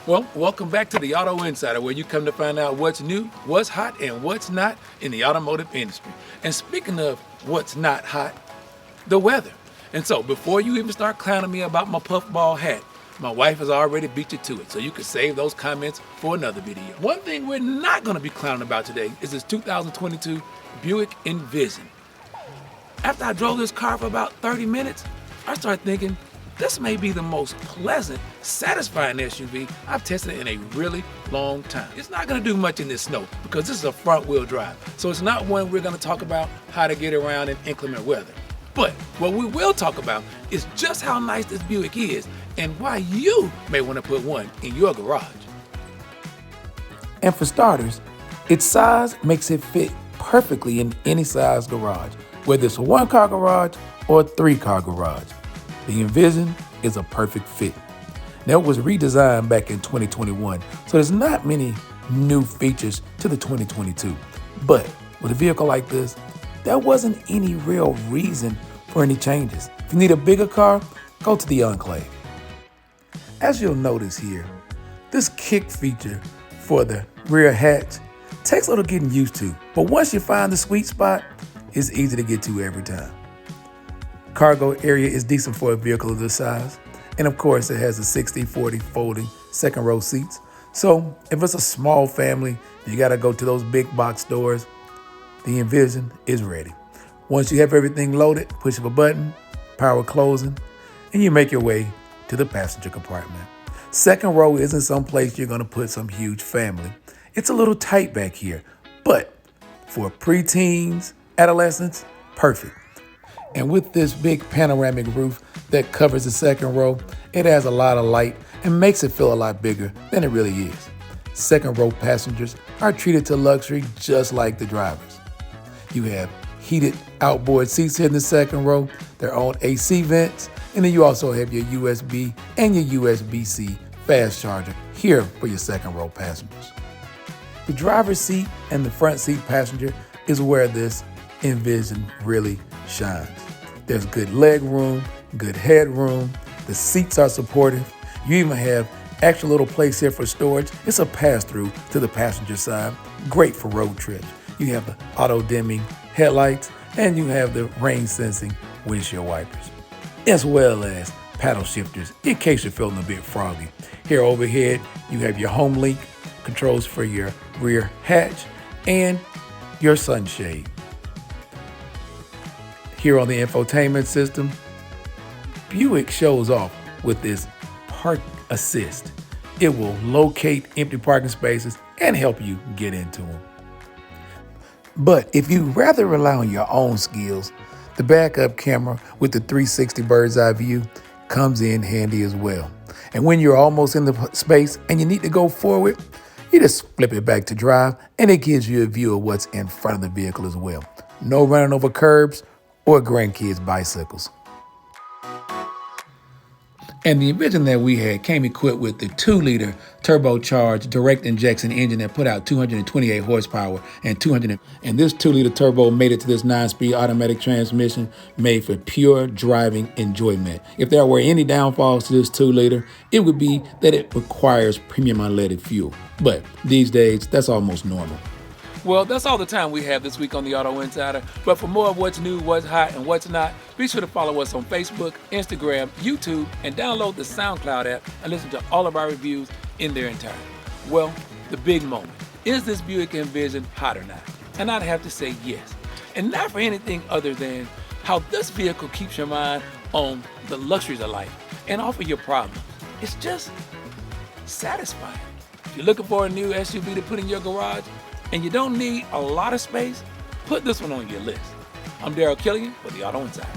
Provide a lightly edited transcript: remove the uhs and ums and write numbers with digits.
Well, welcome back to the Auto Insider, where you come to find out what's new, what's hot, and what's not in the automotive industry. And speaking of what's not hot, the weather. And so, before you even start clowning me about my puffball hat, my wife has already beat you to it, so you can save those comments for another video. One thing we're not going to be clowning about today is this 2022 Buick Envision. After I drove this car for about 30 minutes, I started thinking, this may be the most pleasant, satisfying SUV I've tested in a really long time. It's not going to do much in this snow because this is a front-wheel drive, so it's not one we're going to talk about how to get around in inclement weather. But what we will talk about is just how nice this Buick is and why you may want to put one in your garage. And for starters, its size makes it fit perfectly in any size garage, whether it's a one-car garage or a three-car garage. The Envision is a perfect fit. Now, it was redesigned back in 2021, so there's not many new features to the 2022. But with a vehicle like this, there wasn't any real reason for any changes. If you need a bigger car, go to the Enclave. As you'll notice here, this kick feature for the rear hatch takes a little getting used to, but once you find the sweet spot, it's easy to get to every time. Cargo area is decent for a vehicle of this size. And of course, it has the 60/40 folding second row seats. So if it's a small family, you gotta go to those big box doors, the Envision is ready. Once you have everything loaded, push of a button, power closing, and you make your way to the passenger compartment. Second row isn't some place you're gonna put some huge family. It's a little tight back here, but for preteens, adolescents, perfect. And with this big panoramic roof that covers the second row, it has a lot of light and makes it feel a lot bigger than it really is. Second row passengers are treated to luxury just like the drivers. You have heated outboard seats here in the second row, their own AC vents, and then you also have your USB and your USB-C fast charger here for your second row passengers. The driver's seat and the front seat passenger is where this Envision really shines. There's good leg room, good head room. The seats are supportive. You even have extra little place here for storage. It's a pass-through to the passenger side. Great for road trips. You have the auto-dimming headlights and you have the rain-sensing windshield wipers, as well as paddle shifters in case you're feeling a bit froggy. Here overhead, you have your home link controls for your rear hatch and your sunshade. Here on the infotainment system, Buick shows off with this Park Assist. It will locate empty parking spaces and help you get into them. But if you rather rely on your own skills, the backup camera with the 360 bird's eye view comes in handy as well. And when you're almost in the space and you need to go forward, you just flip it back to drive and it gives you a view of what's in front of the vehicle as well. No running over curbs or grandkids' bicycles. And the Envision that we had came equipped with the 2-liter turbocharged direct injection engine that put out 228 horsepower and this 2-liter turbo made it to this 9-speed automatic transmission made for pure driving enjoyment. If there were any downfalls to this 2-liter, it would be that it requires premium unleaded fuel. But these days, that's almost normal. Well, that's all the time we have this week on the Auto Insider. But for more of what's new, what's hot, and what's not, be sure to follow us on Facebook, Instagram, YouTube, and download the SoundCloud app and listen to all of our reviews in their entirety. Well, the big moment. Is this Buick Envision hot or not? And I'd have to say yes. And not for anything other than how this vehicle keeps your mind on the luxuries of life and off of your problems. It's just satisfying. If you're looking for a new SUV to put in your garage, and you don't need a lot of space, put this one on your list. I'm Daryl Killian for the Auto Insider.